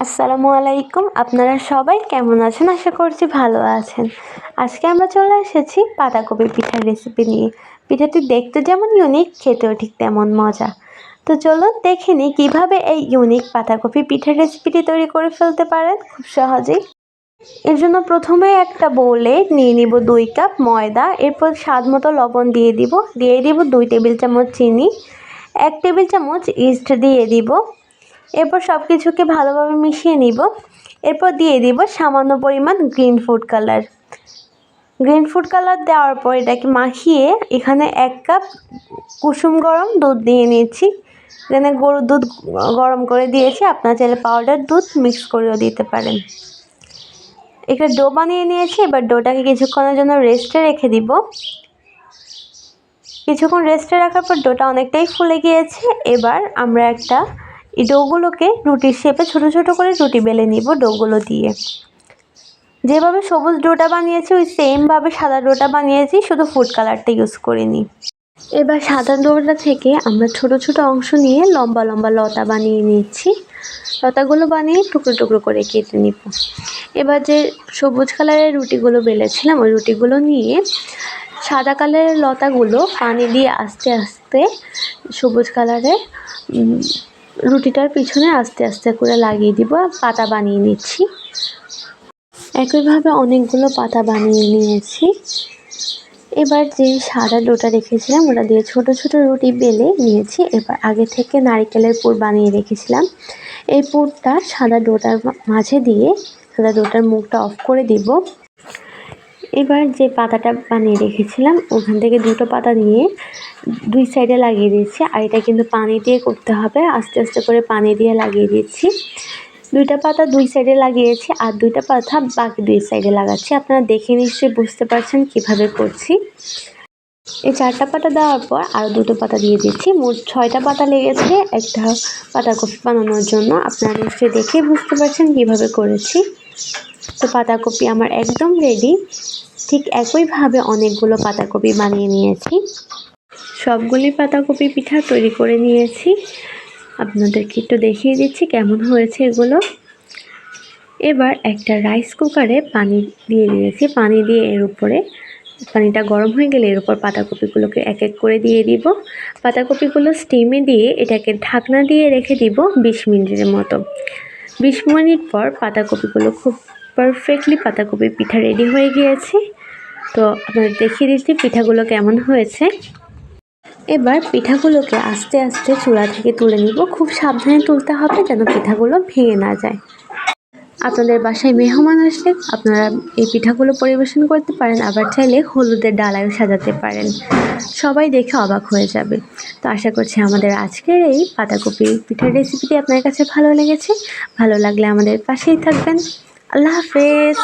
আসসালামু আলাইকুম। আপনারা সবাই কেমন আছেন? আশা করছি ভালো আছেন। আজকে আমরা চলে এসেছি পাতাকপি পিঠার রেসিপি নিয়ে। পিঠাটি দেখতে যেমন ইউনিক, খেতেও ঠিক তেমন মজা। তো চলুন দেখে নিই কীভাবে এই ইউনিক পাতাকপি পিঠার রেসিপিটি তৈরি করে ফেলতে পারেন খুব সহজেই। এর জন্য প্রথমে একটা বোলে নিয়ে নিব 2 কাপ ময়দা, এরপর স্বাদ মতো লবণ দিয়ে দিব 2 টেবিল চামচ চিনি, 1 টেবিল চামচ ইস্ট দিয়ে দিব। এরপর সব কিছুকে ভালোভাবে মিশিয়ে নিব। এরপর দিয়ে দিব সামান্য পরিমাণ গ্রিন ফুড কালার দেওয়ার পর এটাকে মাখিয়ে এখানে 1 কাপ কুসুম গরম দুধ দিয়ে নিয়েছি। এখানে গরুর দুধ গরম করে দিয়েছি, আপনারা চাইলে পাউডার দুধ মিক্স করেও দিতে পারেন। এখানে ডো বানিয়ে নিয়েছি। এবার ডোটাকে কিছুক্ষণের জন্য রেস্টে রেখে দিব। কিছুক্ষণ রেস্টে রাখার পর ডোটা অনেকটাই ফুলে গিয়েছে। এবার আমরা এই ডোগুলোকে রুটির শেপে ছোট ছোট করে রুটি বেলে নিব ডোগুলো দিয়ে। যেভাবে সবুজ ডোটা বানিয়েছি ওই সেমভাবে সাদা ডোটা বানিয়েছি, শুধু ফুড কালারটা ইউজ করিনি। এবার সাদা ডোটা থেকে আমরা ছোট ছোট অংশ নিয়ে লম্বা লম্বা লতা বানিয়ে নিচ্ছি। লতাগুলো বানিয়ে টুকরো টুকরো করে কেটে নিব। এবার যে সবুজ কালারের রুটিগুলো বেলেছিলাম ওই রুটিগুলো নিয়ে সাদা কালারের লতাগুলো পানি দিয়ে আস্তে আস্তে সবুজ কালারের রুটিটার পিছনে আস্তে আস্তে করে লাগিয়ে দিব। পাতা বানিয়ে নিচ্ছি। একইভাবে অনেকগুলো পাতা বানিয়ে নিয়েছি। এবার যে সাদা ডোটা রেখেছিলাম ওটা দিয়ে ছোট ছোট রুটি বেলে নিয়েছি। এবার আগে থেকে নারকেলের পুর বানিয়ে রেখেছিলাম, এই পুরটা সাদা ডোটার মাঝে দিয়ে সাদা ডোটার মুখটা অফ করে দিব। এবার যে পাতাটা বানিয়ে রেখেছিলাম ওখান থেকে 2টো পাতা নিয়ে 2 সাইডে লাগিয়ে দিচ্ছি। আর এটা কিন্তু পানি দিয়ে করতে হবে, আস্তে আস্তে করে পানি দিয়ে লাগিয়ে দিচ্ছি। 2টা পাতা 2 সাইডে লাগিয়েছি আর 2টা পাতা বাকি 2 সাইডে লাগাচ্ছি। আপনারা দেখে নিশ্চয়ই বুঝতে পারছেন কিভাবে করছি। এই 4টা পাতা দেওয়ার পর আরও 2টো পাতা দিয়ে দিচ্ছি। মোট 6টা পাতা লেগেছে একটা পাতাকপি বানানোর জন্য। আপনারা নিশ্চয়ই দেখেই বুঝতে পারছেন কিভাবে করেছি। তো পাতাকপি আমার একদম রেডি। ঠিক একইভাবে অনেকগুলো পাতাকপি বানিয়ে নিয়েছি। সবগুলি পাতাকপি পিঠা তৈরি করে নিয়েছি। আপনাদেরকে একটু দেখিয়ে দিচ্ছি কেমন হয়েছে এগুলো। এবার একটা রাইস কুকারে পানি দিয়ে দিয়েছি। পানি দিয়ে এর উপরে পানিটা গরম হয়ে গেলে এর উপর পাতাকপিগুলোকে এক এক করে দিয়ে দিব। পাতাকপিগুলো স্টিমে দিয়ে এটাকে ঢাকনা দিয়ে রেখে দিব 20 মিনিটের মতো। 20 মিনিট পর পাতাকপিগুলো খুব পারফেক্টলি পাতাকপি পিঠা রেডি হয়ে গিয়েছে। তো আপনাদের দেখিয়ে দিচ্ছি পিঠাগুলো কেমন হয়েছে। এবার পিঠাগুলোকে আস্তে আস্তে চুলা থেকে তুলে নিব। খুব সাবধানে তুলতে হবে যেন পিঠাগুলো ভেঙে না যায়। আপনাদের বাসায় মেহমান আসলে আপনারা এই পিঠাগুলো পরিবেশন করতে পারেন, আবার চাইলে হলুদের ডালায়ও সাজাতে পারেন। সবাই দেখে অবাক হয়ে যাবে। তো আশা করছি আমাদের আজকের এই পাতাকপি পিঠার রেসিপিটি আপনার কাছে ভালো লেগেছে। ভালো লাগলে আমাদের পাশেই থাকবেন। আল্লাহ হাফেজ।